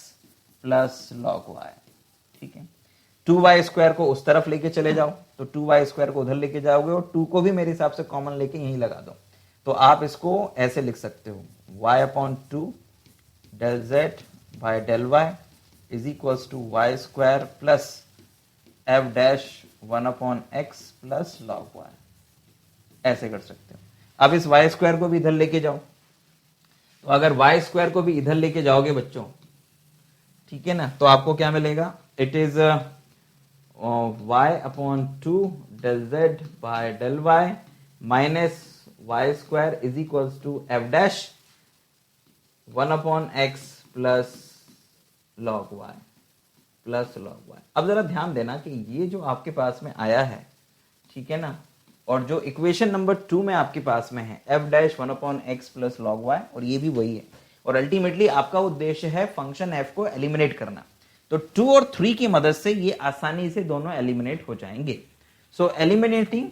प्लस log y, ठीक है। 2y² को उस तरफ लेके चले जाओ तो 2y² को उधर लेके जाओगे और 2 को भी मेरे हिसाब से कॉमन लेके यहीं लगा दो। तो आप इसको ऐसे लिख सकते हो y/2 del z by del y is equals to y² plus f'(1/x plus log y, ऐसे कर सकते हो। अब इस y² को भी इधर लेके जाओ। तो अगर y² को भी इधर लेके जाओगे बच्चों, ठीक है ना, तो आपको क्या मिलेगा, it is y/2 del z by del y minus y² is equals to f'(1/x plus log y plus log y। अब जरा ध्यान देना कि ये जो आपके पास में आया है, ठीक है ना, और जो इक्वेशन नंबर 2 में आपके पास में है f'(1/x प्लस log y, और ये भी वही है। और अल्टीमेटली आपका उद्देश्य है फंक्शन f को एलिमिनेट करना। तो 2 और 3 की मदद से ये आसानी से दोनों एलिमिनेट हो जाएंगे। सो eliminating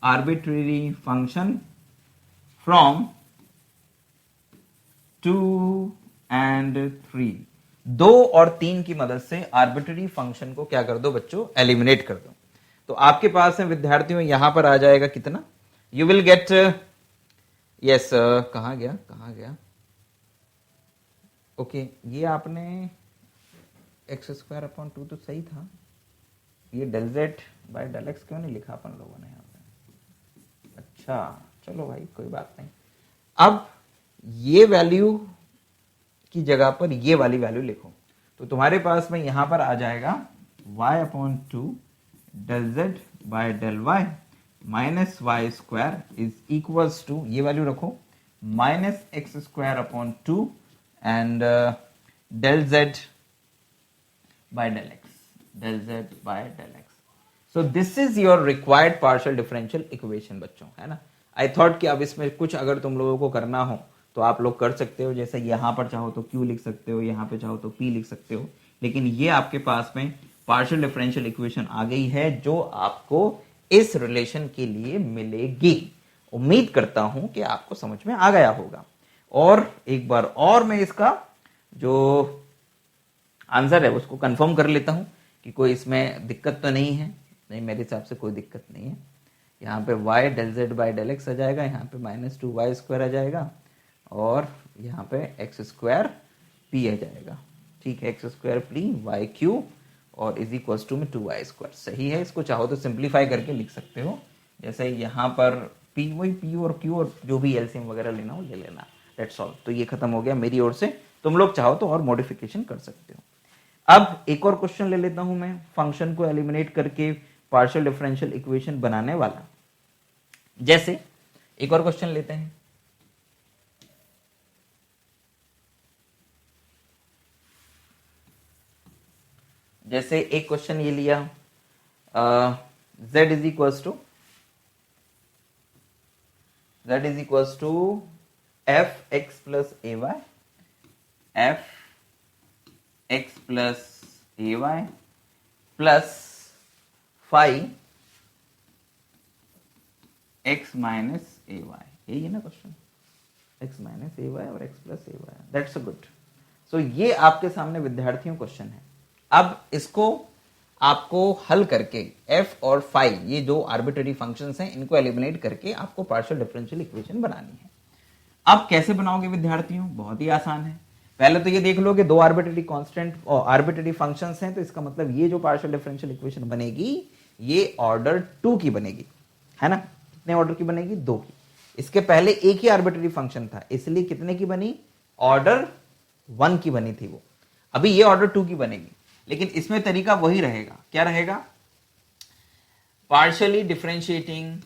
arbitrary function from 2 and 3, 2 और 3 की मदद से आर्बिट्ररी फंक्शन को क्या कर दो बच्चों, एलिमिनेट कर दो। तो आपके पास में विद्यार्थियों यहां पर आ जाएगा कितना, यू विल गेट, यस, कहां गया, ओके, ये आपने x²/2 तो सही था, ये del z by del x क्यों नहीं लिखा अपन लोगों ने यहाँ पे। अच्छा चलो भाई कोई बात नहीं। अब ये वैल्यू की जगह पर ये वाली वैल्यू लिखो। तो तुम्हारे पास में यहां पर आ जाएगा y/2 del z by del y minus y² is equals to, ये वैल्यू रखो, -x²/2 and del z by del x, so this is your required partial differential equation बच्चों, है ना। आई थॉट कि अब इसमें कुछ अगर तुम लोगों को करना हो तो आप लोग कर सकते हो, जैसे यहां पर चाहो तो q लिख सकते हो, यहां पे चाहो तो p लिख सकते हो, लेकिन ये आपके पास में पार्शियल डिफरेंशियल इक्वेशन आ गई है जो आपको इस रिलेशन के लिए मिलेगी। उम्मीद करता हूं कि आपको समझ में आ गया होगा। और एक बार और मैं इसका जो आंसर है उसको कंफर्म कर लेता हूं कि कोई इसमें दिक्कत तो नहीं है। नहीं, मेरे हिसाब से कोई दिक्कत नहीं है। यहाँ पे y del z by del x आ जाएगा, यहाँ पे -2y² आ जाएगा और यहाँ पे x² p आ जाएगा, ठीक है, x² p y³ और इज इक्वल्स टू में 2y², सही है। इसको चाहो तो सिंप्लीफाई करके लिख सकते हो, जैसे यहाँ पर p, वही p और q और जो भी एलसीएम वगैरह लेना हो ले लेना, दैट्स ऑल। तो ये खत्म हो गया मेरी ओर से, तुम लोग चाहो तो और मॉडिफिकेशन कर सकते हो। अब एक और क्वेश्चन ले लेता हूं मैं, फंक्शन को एलिमिनेट करके पार्शियल डिफरेंशियल इक्वेशन बनाने वाला। जैसे एक और क्वेश्चन लेते हैं, जैसे एक क्वेश्चन ये लिया z is equals to F X plus A Y, F X plus A Y plus five X minus A Y, यही है ना क्वेश्चन, एक्स माइनस ए वाई और X plus A Y, that's a good. So ये आपके सामने विद्यार्थियों question है। अब इसको आपको हल करके f और फाइव, ये जो आर्बिट्ररी फंक्शंस हैं, इनको एलिमिनेट करके आपको पार्शियल डिफरेंशियल इक्वेशन बनानी है। अब कैसे बनाओगे विद्यार्थियों? बहुत ही आसान है। पहले तो ये देख लो कि दो आर्बिट्ररी कांस्टेंट और आर्बिट्ररी फंक्शंस हैं, तो इसका मतलब ये जो पार्शियल डिफरेंशियल इक्वेशन बनेगी ये ऑर्डर 2 की बनेगी, है ना। कितने ऑर्डर की बनेगी? 2 की। इसके पहले एक ही आर्बिट्ररी फंक्शन था, इसलिए कितने की बनी? ऑर्डर 1 की बनी थी वो। अभी ये ऑर्डर 2 की बनेगी, लेकिन इसमें तरीका वही रहेगा। क्या रहेगा? Partially differentiating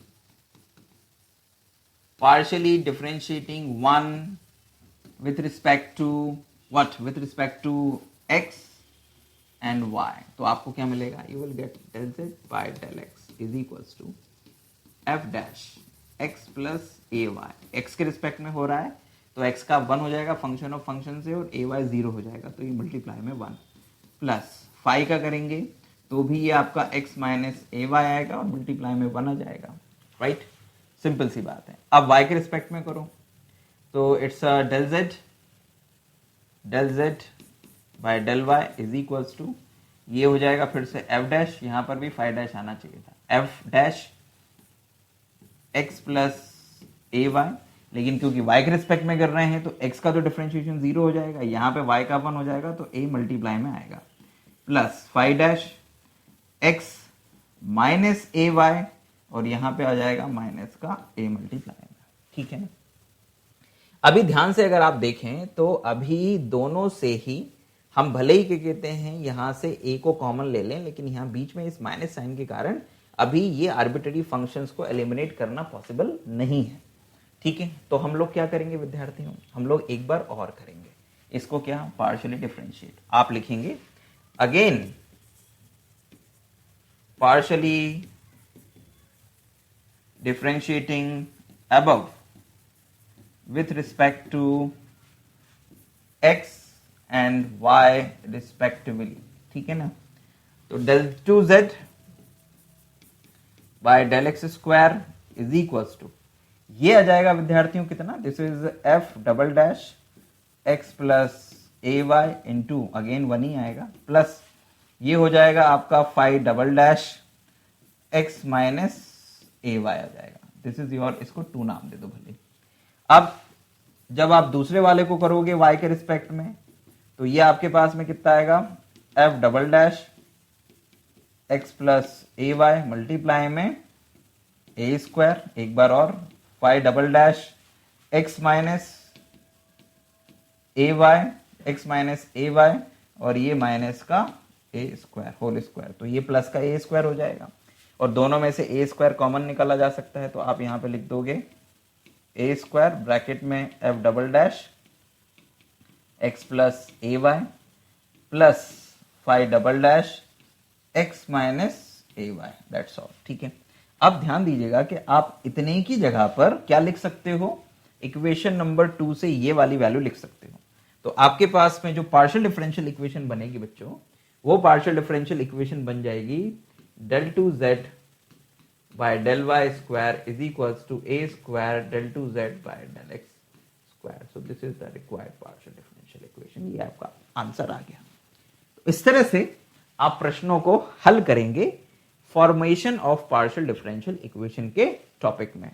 1 with respect to what? With respect to x and y. तो आपको क्या मिलेगा? You will get del z by del x is equals to f dash x plus a y. x के रिस्पेक्ट में हो रहा है तो x का 1 हो जाएगा फंक्शन ऑफ फंक्शन से, और a y 0 हो जाएगा, तो ये मल्टीप्लाई में 1 प्लस फाइव का करेंगे तो भी ये आपका x माइनस ए वाई आएगा और मल्टीप्लाई में 1 आ जाएगा, राइट। सिंपल सी बात है। अब y के रिस्पेक्ट में करो तो it's del z by del y is equals to, ये हो जाएगा फिर से f डैश, यहां पर भी फाइव डैश आना चाहिए था, f डैश x प्लस ए वाई, लेकिन क्योंकि y के रिस्पेक्ट में कर रहे हैं तो x का तो डिफरेंशिएशन 0 हो जाएगा, यहाँ पे y का 1 हो जाएगा तो a मल्टीप्लाई में आएगा, plus five dash x minus ए वाई, और यहाँ पे आ जाएगा माइनस का a मल्टीप्लाई में, ठीक है ना। अभी ध्यान से अगर आप देखें तो अभी दोनों से ही हम भले ही क्या कहते हैं, यहां से a को कॉमन ले लें, लेकिन यहां बीच में इस माइनस साइन के कारण अभी ये आर्बिट्ररी फंक्शंस को एलिमिनेट करना पॉसिबल नहीं है, ठीक है। तो हम लोग क्या करेंगे विद्यार्थियों? हम लोग एक बार और करेंगे इसको, क्या? Partially differentiate. आप लिखेंगे again partially differentiating above with respect to x and y respectively, ठीक है ना। तो del 2z by del x square is equals to, ये आ जाएगा विद्यार्थियों कितना? This is f double dash x plus A y into, again 1 ही आएगा, प्लस ये हो जाएगा आपका 5 डबल डैश x माइनस ए वाई आ जाएगा। दिस इज योर, इसको 2 नाम दे दो भले। अब जब आप दूसरे वाले को करोगे y के रिस्पेक्ट में तो ये आपके पास में कितना आएगा? f double dash x plus ए वाई मल्टीप्लाई में a स्क्वायर, एक बार और 5 डबल डैश x माइनस ए वाई और ये माइनस का a स्क्वायर होल स्क्वायर, तो ये प्लस का a स्क्वायर हो जाएगा, और दोनों में से a स्क्वायर कॉमन निकाला जा सकता है, तो आप यहां पे लिख दोगे a स्क्वायर ब्रैकेट में f double dash x plus A Y plus 5 double dash x minus A Y, that's all, ठीक है। अब ध्यान दीजिएगा कि आप इतने की जगह पर क्या लिख सकते हो? इक्वेशन नंबर 2 से ये वाली वैल्यू लिख सकते हो। तो आपके पास में जो पार्शियल डिफरेंशियल इक्वेशन बनेगी बच्चों, वो पार्शियल डिफरेंशियल इक्वेशन बन जाएगी del 2z by del y square is equals to a square del 2z by del x square. So this is the required partial differential equation. ये आपका answer आ गया। तो इस तरह से आप प्रश्नों को हल करेंगे formation of partial differential equation के टॉपिक में।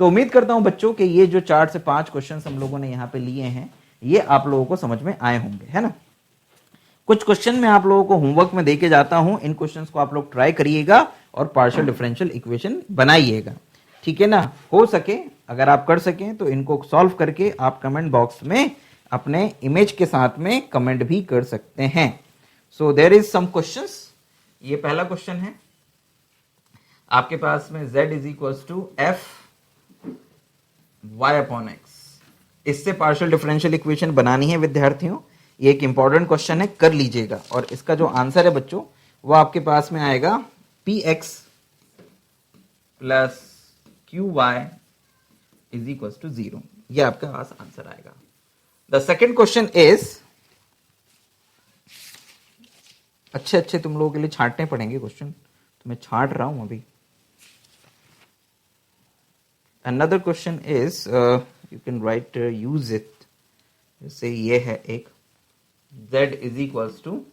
तो उम्मीद करता हूं बच्चों कि ये जो 4 से 5 क्वेश्चन हम लोगों ने यहाँ पे लिए हैं, ये आप लोगों को समझ में आए होंगे, है ना। कुछ क्वेश्चन मैं आप लोगों को होमवर्क में देके जाता हूं, इन क्वेश्चंस को आप लोग ट्राई करिएगा और पार्शियल डिफरेंशियल इक्वेशन बनाइएगा, ठीक है ना। हो सके अगर आप कर सकें तो इनको सॉल्व करके आप कमेंट बॉक्स में अपने इमेज के साथ में कमेंट भी कर सकते हैं। So there is some questions. ये पहला क्वेश्चन है आपके पास में z is equals to F Y upon X. इससे पार्शियल डिफरेंशियल इक्वेशन बनानी है विद्यार्थियों। ये एक इंपॉर्टेंट क्वेश्चन है, कर लीजिएगा। और इसका जो आंसर है बच्चों वो आपके पास में आएगा P X plus Q Y is equal to 0। ये आपके पास आंसर आएगा। द सेकेंड क्वेश्चन इज, अच्छे अच्छे तुम लोगों के लिए छांटने पड़ेंगे क्वेश्चन, तो मैं छांट रहा हूं अभी। Another question is, you can write use it. जैसे ये है एक, z is equal to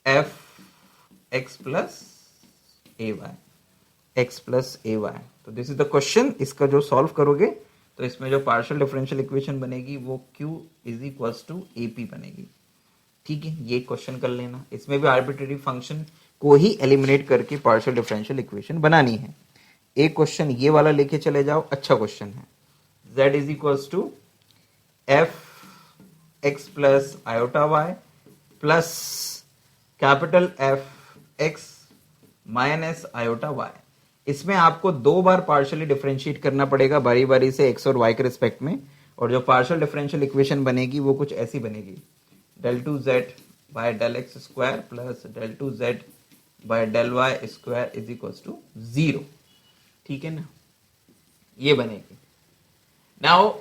F X plus A Y, X plus A Y. तो दिस इज द क्वेश्चन। इसका जो सॉल्व करोगे तो इसमें जो पार्शियल डिफरेंशियल इक्वेशन बनेगी वो q is equal to A P बनेगी। ठीक है, ये क्वेश्चन कर लेना। इसमें भी आर्बिट्रेरी फंक्शन को ही एलिमिनेट करके पार्शियल डिफरेंशियल इक्वेशन बनानी है। एक क्वेश्चन ये वाला लेके चले जाओ, अच्छा क्वेश्चन है। z is equal to F X plus iota Y plus capital F X minus iota Y. इसमें आपको दो बार पार्शियली डिफरेंशिएट करना पड़ेगा बारी बारी से एक्स और वाई के रिस्पेक्ट में, और जो पार्शियल डिफरेंशियल इक्वेशन बनेगी वो कुछ ऐसी बनेगी, del 2z by del x square plus del 2z by del y square is equal to 0। ठीक है ना, ये बनेगी। नाउ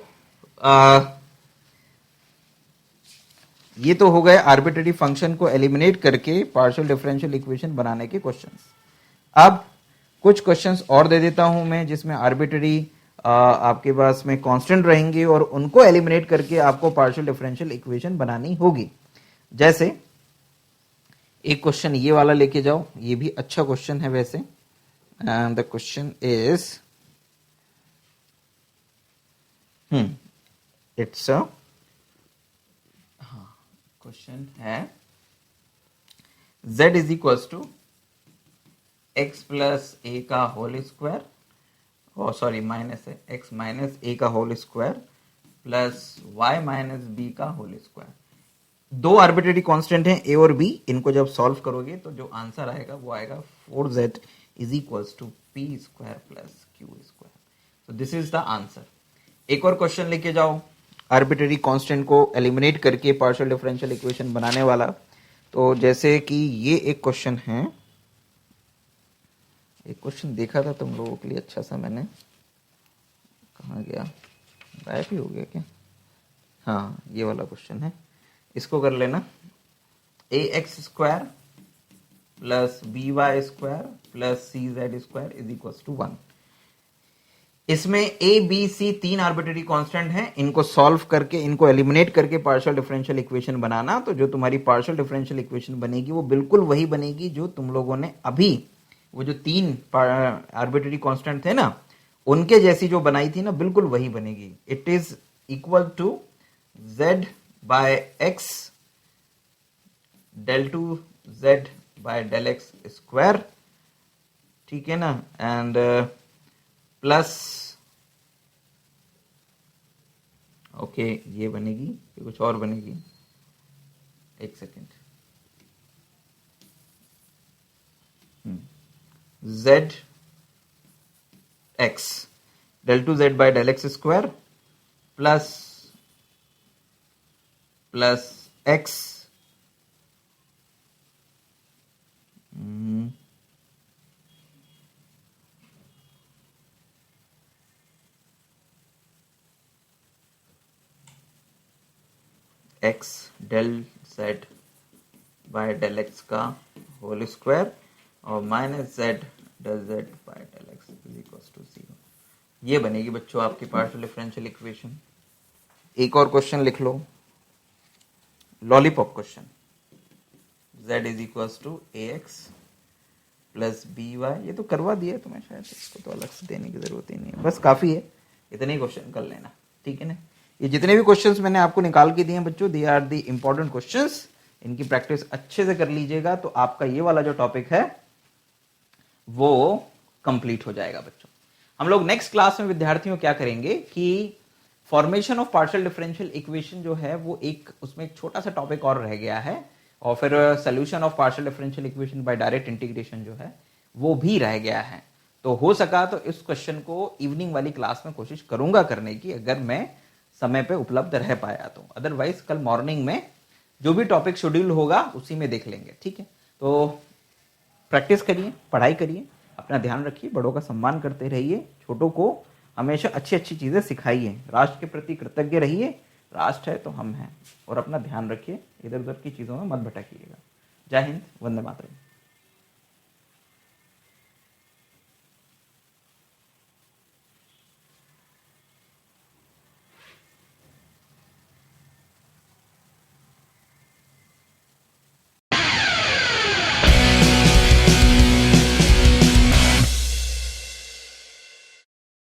ये तो हो गए आर्बिट्रेरी फंक्शन को एलिमिनेट करके पार्शियल डिफरेंशियल इक्वेशन बनाने के क्वेश्चंस। अब कुछ क्वेश्चंस और दे देता हूं मैं जिसमें आर्बिट्रेरी आपके पास में कांस्टेंट रहेंगे और उनको एलिमिनेट करके आपको पार्शियल डिफरेंशियल इक्वेशन बनानी होगी। जैसे एक क्वेश्चन ये वाला लेके जाओ, ये भी अच्छा क्वेश्चन है वैसे। And the question is, it's a, question है z is equal to X plus A का होल स्क्वायर, और सॉरी माइनस है, एक्स माइनस ए का whole square plus Y minus B का होल स्क्वायर। दो आर्बिट्रेरी कांस्टेंट हैं A और B, इनको जब सॉल्व करोगे तो जो आंसर आएगा वो आएगा 4z is equal to P square plus Q square. तो दिस इज द आंसर। एक और क्वेश्चन लेके जाओ आर्बिट्रेरी कांस्टेंट को एलिमिनेट करके पार्शियल डिफरेंशियल इक्वेशन बनाने वाला। तो जैसे कि ये एक क्वेश्चन है, एक क्वेश्चन देखा था तुम लोगों के लिए अच्छा सा मैंने, कहाँ गया, गायब ही हो गया क्या? हाँ, ये वाला क्वेश्चन है, इसको कर लेना। A X square plus B Y square plus C Z square is equal to 1। इसमें ए बी सी तीन आर्बिट्रेरी कांस्टेंट हैं, इनको सॉल्व करके, इनको एलिमिनेट करके पार्शियल डिफरेंशियल इक्वेशन बनाना। तो जो तुम्हारी पार्शियल डिफरेंशियल इक्वेशन बनेगी वो बिल्कुल वही बनेगी जो तुम लोगों ने अभी वो जो तीन आर्बिट्रेरी कांस्टेंट थे ना, उनके जैसी जो बनाई थी ना, बिल्कुल वही बनेगी। It is equal to z by x del 2z by del x square, ठीक है ना, एंड प्लस, ओके ये बनेगी, ये कुछ और बनेगी, एक second, z x del 2z by del x square plus plus x x del z by del x का होल स्क्वायर और minus z del z by del x is equal to 0। ये बनेगी बच्चों आपकी पार्शियल डिफरेंशियल इक्वेशन। एक और question लिख लो, lollipop question. z is equal to A X plus B Y, ये तो करवा दिया तुम्हें शायद, इसको तो अलग से देने की जरूरत ही नहीं है, बस काफी है, इतने ही क्वेश्चन कर लेना। ठीक है ना, ये जितने भी क्वेश्चंस मैंने आपको निकाल के दिए हैं बच्चों, they are the important questions, इनकी प्रैक्टिस अच्छे से कर लीजिएगा तो आपका ये वाला जो टॉपिक है वो कंप्लीट हो जाएगा बच्चों। हम लोग नेक्स्ट क्लास में विद्यार्थियों क्या करेंगे कि formation of partial differential equation जो है वो एक, उसमें एक छोटा सा टॉपिक और रह गया है, और फिर solution of partial differential equation by direct integration जो है वो भी रह गया है। तो हो सका तो इस क्वेश्चन को इवनिंग वाली क्लास में कोशिश करूंगा करने की, अगर मैं समय पे उपलब्ध रह पाया तो, अदरवाइज कल मॉर्निंग में जो भी टॉपिक शेड्यूल होगा उसी में देख लेंगे। ठीक है, तो प्रैक्टिस करिए, पढ़ाई करिए, अपना ध्यान रखिए, बड़ों का सम्मान करते रहिए, छोटों को हमेशा अच्छी अच्छी चीज़ें सिखाइए, राष्ट्र के प्रति कृतज्ञ रहिए, राष्ट्र है तो हम हैं, और अपना ध्यान रखिए, इधर उधर की चीज़ों में मत भटकिएगा। जय हिंद, वंदे मातरम।